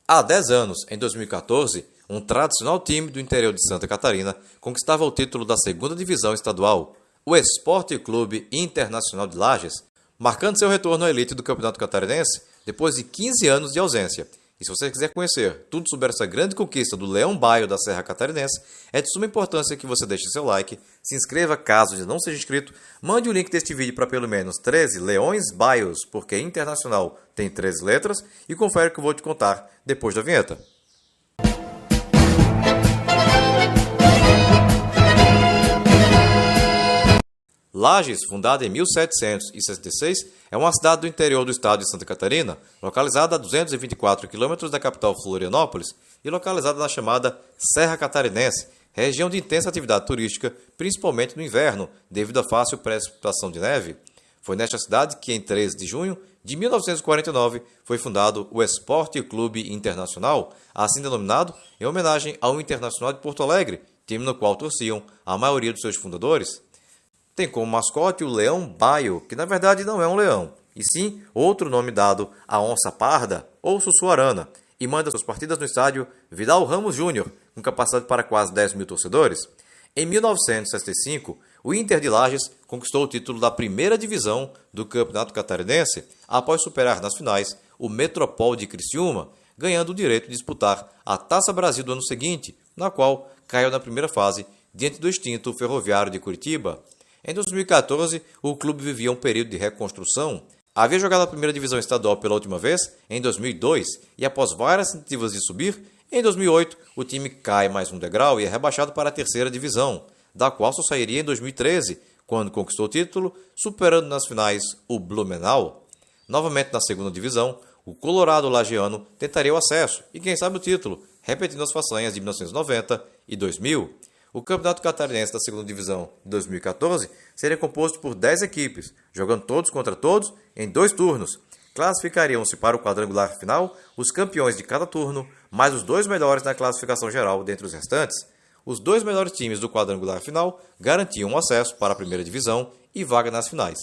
Há 10 anos, em 2014, um tradicional time do interior de Santa Catarina conquistava o título da segunda divisão estadual, o Esporte Clube Internacional de Lages, marcando seu retorno à elite do Campeonato Catarinense depois de 15 anos de ausência. E se você quiser conhecer tudo sobre essa grande conquista do Leão Baio da Serra Catarinense, é de suma importância que você deixe seu like, se inscreva caso ainda não seja inscrito, mande o link deste vídeo para pelo menos 13 Leões Baios, porque internacional tem 13 letras, e confere o que eu vou te contar depois da vinheta. Lages, fundada em 1766, é uma cidade do interior do estado de Santa Catarina, localizada a 224 quilômetros da capital Florianópolis e localizada na chamada Serra Catarinense, região de intensa atividade turística, principalmente no inverno, devido à fácil precipitação de neve. Foi nesta cidade que, em 13 de junho de 1949, foi fundado o Esporte Clube Internacional, assim denominado em homenagem ao Internacional de Porto Alegre, time no qual torciam a maioria dos seus fundadores. Tem como mascote o Leão Baio, que na verdade não é um leão, e sim outro nome dado à onça parda ou sussuarana, e manda suas partidas no estádio Vidal Ramos Júnior, com capacidade para quase 10 mil torcedores. Em 1965, o Inter de Lages conquistou o título da primeira divisão do Campeonato Catarinense após superar nas finais o Metropol de Criciúma, ganhando o direito de disputar a Taça Brasil do ano seguinte, na qual caiu na primeira fase diante do extinto Ferroviário de Curitiba. Em 2014, o clube vivia um período de reconstrução. Havia jogado a primeira divisão estadual pela última vez em 2002 e, após várias tentativas de subir, em 2008 o time cai mais um degrau e é rebaixado para a terceira divisão, da qual só sairia em 2013, quando conquistou o título, superando nas finais o Blumenau. Novamente na segunda divisão, o Colorado Lagiano tentaria o acesso e, quem sabe, o título, repetindo as façanhas de 1990 e 2000. O Campeonato Catarinense da segunda divisão de 2014 seria composto por 10 equipes, jogando todos contra todos em 2 turnos. Classificariam-se para o quadrangular final os campeões de cada turno, mais os 2 melhores na classificação geral dentre os restantes. Os 2 melhores times do quadrangular final garantiam o acesso para a primeira divisão e vaga nas finais.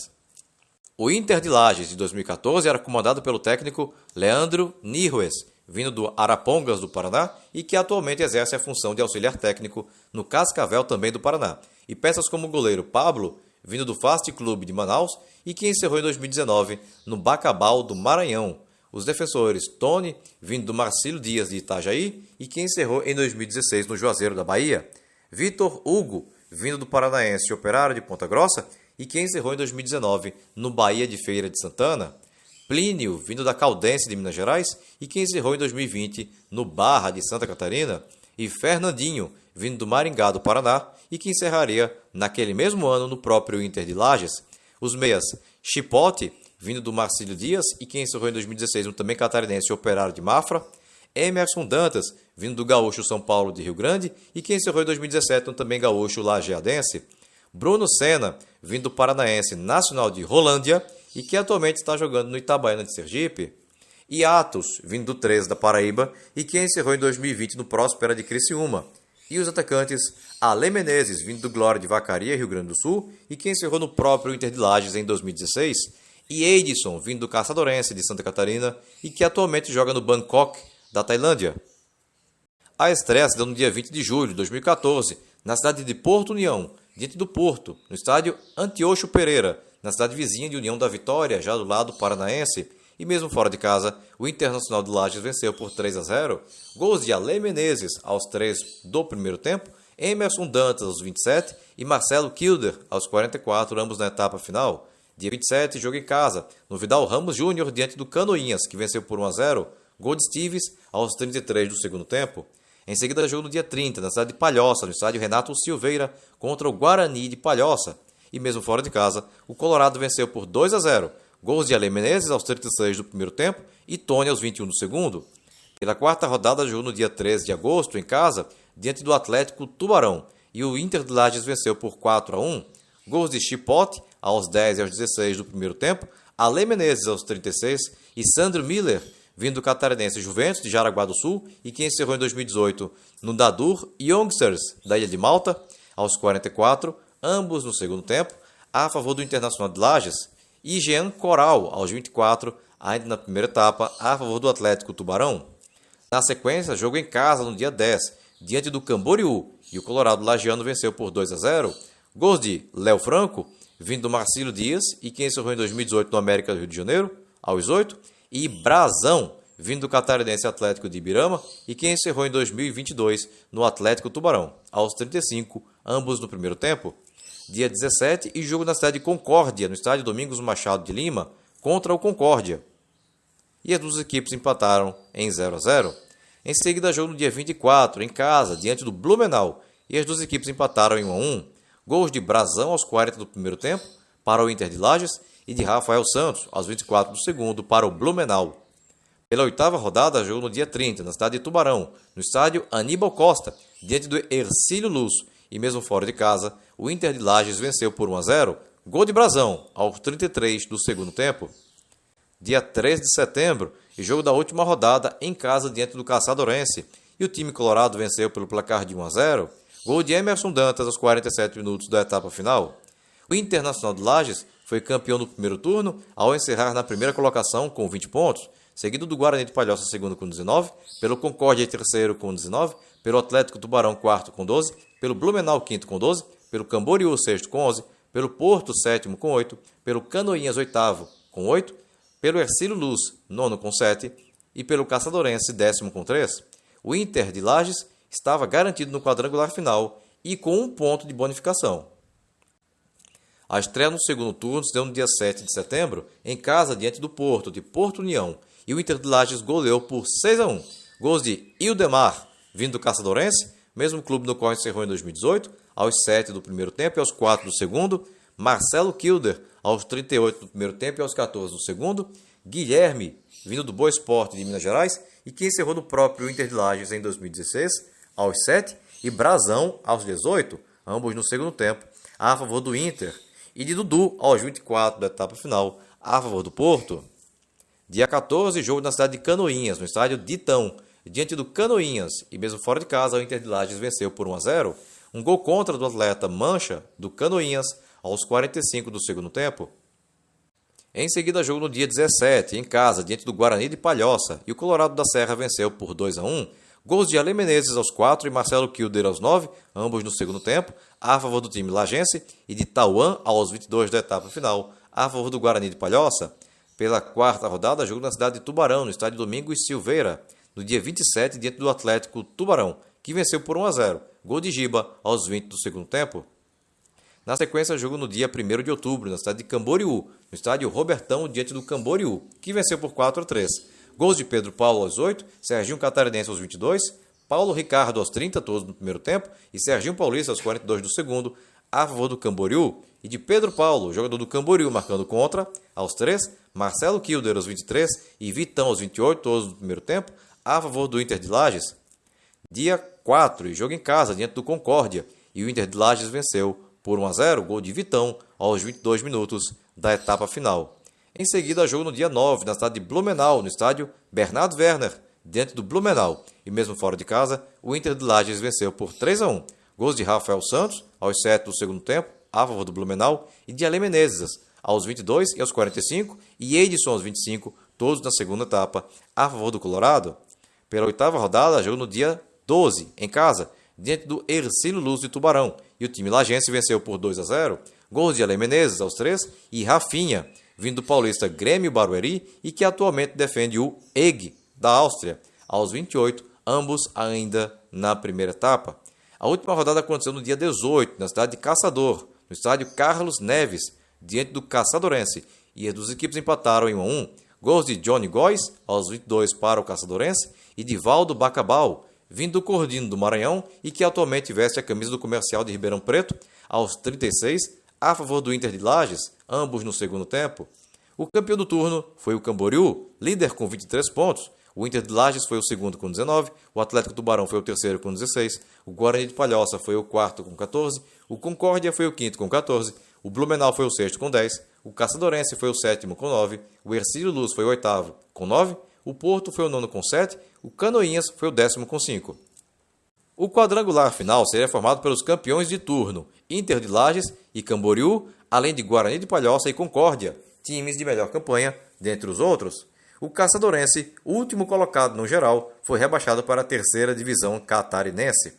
O Inter de Lages de 2014 era comandado pelo técnico Leandro Nirrues, vindo do Arapongas do Paraná e que atualmente exerce a função de auxiliar técnico no Cascavel também do Paraná, e peças como o goleiro Pablo, vindo do Fast Clube de Manaus e que encerrou em 2019 no Bacabal do Maranhão, os defensores Tony, vindo do Marcílio Dias de Itajaí e que encerrou em 2016 no Juazeiro da Bahia, Vitor Hugo, vindo do Paranaense Operário de Ponta Grossa e que encerrou em 2019 no Bahia de Feira de Santana, Plínio, vindo da Caldense de Minas Gerais e que encerrou em 2020 no Barra de Santa Catarina, e Fernandinho, vindo do Maringá do Paraná e que encerraria naquele mesmo ano no próprio Inter de Lages. Os meias Chipote, vindo do Marcílio Dias e que encerrou em 2016 no também catarinense Operário de Mafra, Emerson Dantas, vindo do Gaúcho São Paulo de Rio Grande e que encerrou em 2017 no também Gaúcho Lajeadense, Bruno Senna, vindo do Paranaense Nacional de Rolândia e que atualmente está jogando no Itabaiana de Sergipe, e Atos, vindo do 13 da Paraíba e que encerrou em 2020 no Próspera de Criciúma, e os atacantes Ale Menezes, vindo do Glória de Vacaria, Rio Grande do Sul, e que encerrou no próprio Inter de Lages em 2016, e Edson, vindo do Caçadorense de Santa Catarina e que atualmente joga no Bangkok, da Tailândia. A estreia se deu no dia 20 de julho de 2014, na cidade de Porto União, diante do Porto, no estádio Antiocho Pereira, na cidade vizinha de União da Vitória, já do lado paranaense, e mesmo fora de casa, o Internacional de Lages venceu por 3-0, gols de Ale Menezes aos 3 do primeiro tempo, Emerson Dantas aos 27 e Marcelo Kilder aos 44, ambos na etapa final. Dia 27, jogo em casa, no Vidal Ramos Júnior diante do Canoinhas, que venceu por 1-0, gol de Stives aos 33 do segundo tempo. Em seguida, jogo no dia 30, na cidade de Palhoça, no estádio Renato Silveira, contra o Guarani de Palhoça. E mesmo fora de casa, o Colorado venceu por 2-0, gols de Ale Menezes aos 36 do primeiro tempo e Tony aos 21 do segundo. Pela quarta rodada, jogo no dia 13 de agosto, em casa, diante do Atlético Tubarão, e o Inter de Lages venceu por 4-1, gols de Chipote aos 10 e aos 16 do primeiro tempo, Ale Menezes aos 36 e Sandro Miller, vindo do catarinense Juventus de Jaraguá do Sul e que encerrou em 2018 no Dadur Youngsters da Ilha de Malta, aos 44, ambos no segundo tempo, a favor do Internacional de Lages, e Jean Coral, aos 24, ainda na primeira etapa, a favor do Atlético Tubarão. Na sequência, jogo em casa no dia 10, diante do Camboriú, e o Colorado Lagiano venceu por 2-0. Gols de Léo Franco, vindo do Marcílio Dias, e que encerrou em 2018 no América do Rio de Janeiro, aos 8, e Brazão, vindo do Catarinense Atlético de Ibirama, e que encerrou em 2022 no Atlético Tubarão, aos 35, ambos no primeiro tempo. Dia 17, e jogo na cidade de Concórdia, no estádio Domingos Machado de Lima, contra o Concórdia. E as duas equipes empataram em 0-0. Em seguida, jogo no dia 24, em casa, diante do Blumenau, e as duas equipes empataram em 1-1. Gols de Brazão aos 40 do primeiro tempo, para o Inter de Lages, e de Rafael Santos, aos 24 do segundo, para o Blumenau. Pela oitava rodada, jogo no dia 30, na cidade de Tubarão, no estádio Aníbal Costa, diante do Hercílio Luz, e mesmo fora de casa, o Inter de Lages venceu por 1-0, gol de Brazão, aos 33 do segundo tempo. Dia 3 de setembro, e jogo da última rodada em casa diante do Caçadorense, e o time colorado venceu pelo placar de 1-0, gol de Emerson Dantas aos 47 minutos da etapa final. O Internacional de Lages foi campeão no primeiro turno ao encerrar na primeira colocação com 20 pontos, seguido do Guarani de Palhoça segundo com 19, pelo Concórdia terceiro com 19, pelo Atlético Tubarão quarto com 12, pelo Blumenau quinto com 12, pelo Camboriú sexto com 11, pelo Porto sétimo com 8, pelo Canoinhas oitavo com 8, pelo Hercílio Luz nono com 7 e pelo Caçadorense décimo com 3. O Inter de Lages estava garantido no quadrangular final e com 1 ponto de bonificação. A estreia no segundo turno se deu no dia 7 de setembro, em casa diante do Porto, de Porto União, e o Inter de Lages goleou por 6-1. Gols de Ildemar, vindo do Caçadorense, mesmo clube no qual encerrou em 2018, aos 7 do primeiro tempo e aos 4 do segundo. Marcelo Kilder, aos 38 do primeiro tempo e aos 14 do segundo. Guilherme, vindo do Boa Esporte de Minas Gerais, e que encerrou no próprio Inter de Lages em 2016, aos 7. E Brazão, aos 18, ambos no segundo tempo, a favor do Inter. E de Dudu, aos 24 da etapa final, a favor do Porto. Dia 14, jogo na cidade de Canoinhas, no estádio Ditão, diante do Canoinhas, e mesmo fora de casa, o Inter de Lages venceu por 1-0. Um gol contra do atleta Mancha, do Canoinhas, aos 45 do segundo tempo. Em seguida, jogo no dia 17, em casa, diante do Guarani de Palhoça, e o Colorado da Serra venceu por 2-1. Gols de Ale Menezes aos 4 e Marcelo Kilder aos 9, ambos no segundo tempo, a favor do time lagense, e de Tauan aos 22 da etapa final, a favor do Guarani de Palhoça. Pela quarta rodada, jogo na cidade de Tubarão, no estádio Domingos Silveira, no dia 27, diante do Atlético Tubarão, que venceu por 1-0, gol de Giba aos 20 do segundo tempo. Na sequência, jogo no dia 1º de outubro, na cidade de Camboriú, no estádio Robertão, diante do Camboriú, que venceu por 4-3. Gols de Pedro Paulo aos 8, Serginho Catarinense aos 22, Paulo Ricardo aos 30, todos no primeiro tempo, e Serginho Paulista aos 42 do segundo, a favor do Camboriú, e de Pedro Paulo, jogador do Camboriú, marcando contra, aos 3, Marcelo Kilder aos 23 e Vitão aos 28, todos no primeiro tempo, a favor do Inter de Lages. Dia 4, e jogo em casa, diante do Concórdia, e o Inter de Lages venceu por 1-0, gol de Vitão aos 22 minutos da etapa final. Em seguida, jogo no dia 9, na cidade de Blumenau, no estádio Bernhard Werner, diante do Blumenau, e mesmo fora de casa, o Inter de Lages venceu por 3-1. Gols de Rafael Santos aos 7 do segundo tempo, a favor do Blumenau, e de Ale Menezes aos 22 e aos 45, e Edson aos 25, todos na segunda etapa, a favor do Colorado. Pela oitava rodada, jogo no dia 12, em casa, diante do Hercílio Luz de Tubarão, e o time lagense venceu por 2-0, gols de Ale Menezes aos 3 e Rafinha, vindo do paulista Grêmio Barueri e que atualmente defende o EG da Áustria, aos 28, ambos ainda na primeira etapa. A última rodada aconteceu no dia 18, na cidade de Caçador, no estádio Carlos Neves, diante do Caçadorense, e as duas equipes empataram em 1-1. Gols de Johnny Góes, aos 22 para o Caçadorense, e de Valdo Bacabal, vindo do Cordino do Maranhão e que atualmente veste a camisa do Comercial de Ribeirão Preto, aos 36, a favor do Inter de Lages, ambos no segundo tempo. O campeão do turno foi o Camboriú, líder com 23 pontos. O Inter de Lages foi o segundo com 19, o Atlético Tubarão foi o terceiro com 16, o Guarani de Palhoça foi o quarto com 14, o Concórdia foi o quinto com 14, o Blumenau foi o sexto com 10, o Caçadorense foi o sétimo com 9, o Hercílio Luz foi o oitavo com 9, o Porto foi o nono com 7, o Canoinhas foi o décimo com 5. O quadrangular final seria formado pelos campeões de turno, Inter de Lages e Camboriú, além de Guarani de Palhoça e Concórdia, times de melhor campanha, dentre os outros. O Caçadorense, último colocado no geral, foi foi rebaixado para a terceira divisão catarinense.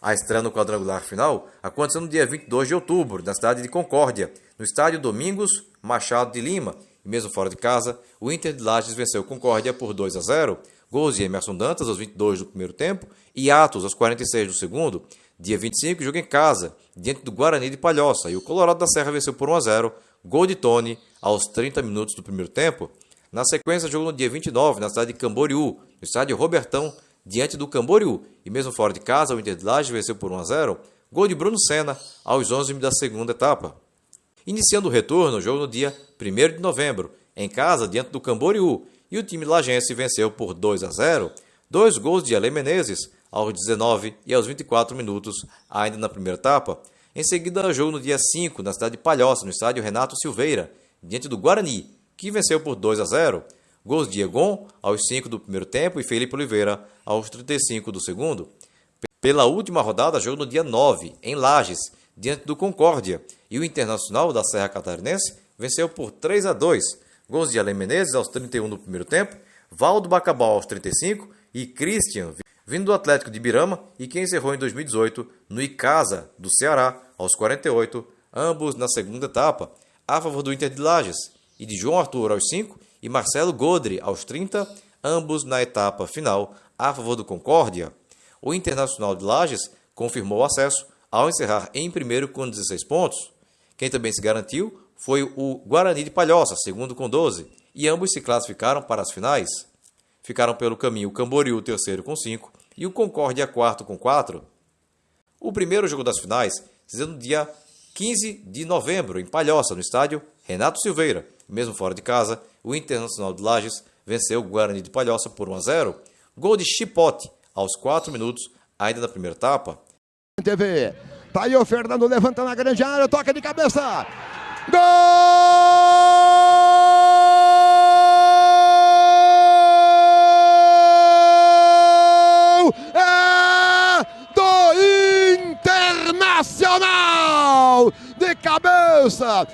A estreia no quadrangular final aconteceu no dia 22 de outubro, na cidade de Concórdia, no estádio Domingos Machado de Lima. E mesmo fora de casa, o Inter de Lages venceu Concórdia por 2-0. Gols de Emerson Dantas aos 22 do primeiro tempo e Atos aos 46 do segundo. Dia 25, jogo em casa, diante do Guarani de Palhoça, e o Colorado da Serra venceu por 1-0. Gol de Tony aos 30 minutos do primeiro tempo. Na sequência, jogo no dia 29, na cidade de Camboriú, no estádio Robertão, diante do Camboriú. E mesmo fora de casa, o Inter de Lages venceu por 1-0. Gol de Bruno Senna aos 11 da segunda etapa. Iniciando o retorno, jogo no dia 1º de novembro, em casa, diante do Camboriú. E o time lagense venceu por 2-0. 2 gols de Ale Menezes aos 19 e aos 24 minutos, ainda na primeira etapa. Em seguida, jogo no dia 5, na cidade de Palhoça, no estádio Renato Silveira, diante do Guarani, que venceu por 2-0. Gols de Egon aos 5 do primeiro tempo e Felipe Oliveira aos 35 do segundo. Pela última rodada, jogo no dia 9, em Lages, diante do Concórdia, e o Internacional da Serra Catarinense venceu por 3-2. Gols de Ale Menezes aos 31 do primeiro tempo, Valdo Bacabal aos 35 e Christian, vindo do Atlético de Ibirama e que encerrou em 2018 no Icasa do Ceará aos 48, ambos na segunda etapa, a favor do Inter de Lages, e de João Arthur aos 5 e Marcelo Godre aos 30, ambos na etapa final, a favor do Concórdia. O Internacional de Lages confirmou o acesso ao encerrar em primeiro com 16 pontos. Quem também se garantiu foi o Guarani de Palhoça, segundo com 12, e ambos se classificaram para as finais. Ficaram pelo caminho o Camboriú, terceiro com 5, e o Concórdia, quarto com 4. O primeiro jogo das finais se deu no dia 15 de novembro, em Palhoça, no estádio Renato Silveira. Mesmo fora de casa, o Internacional de Lages venceu o Guarani de Palhoça por 1-0. Gol de Chipote aos 4 minutos, ainda na primeira etapa. TV. Tá aí o Fernando levantando a grande área, toca de cabeça. Gol! É do Internacional! De cabeça!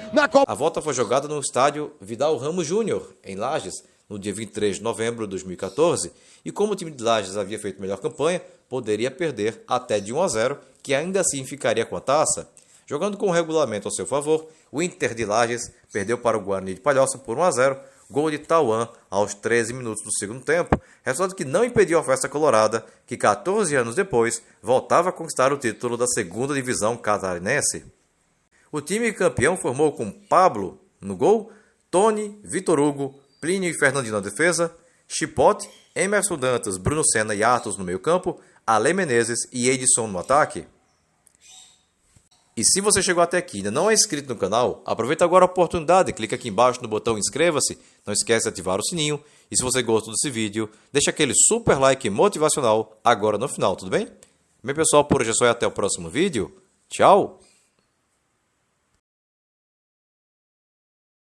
A volta foi jogada no estádio Vidal Ramos Júnior, em Lages, no dia 23 de novembro de 2014, e como o time de Lages havia feito melhor campanha, poderia perder até de 1-0, que ainda assim ficaria com a taça. Jogando com o regulamento ao seu favor, o Inter de Lages perdeu para o Guarani de Palhoça por 1-0, gol de Tauan aos 13 minutos do segundo tempo, resultado que não impediu a festa colorada, que 14 anos depois voltava a conquistar o título da segunda divisão catarinense. O time campeão formou com Pablo no gol, Tony, Vitor Hugo, Plínio e Fernandinho na defesa, Chipote, Emerson Dantas, Bruno Senna e Atos no meio campo, Ale Menezes e Edson no ataque. E se você chegou até aqui e ainda não é inscrito no canal, aproveita agora a oportunidade, clica aqui embaixo no botão inscreva-se, não esquece de ativar o sininho, e se você gostou desse vídeo, deixa aquele super like motivacional agora no final, tudo bem? Bem pessoal, por hoje é só e até o próximo vídeo. Tchau!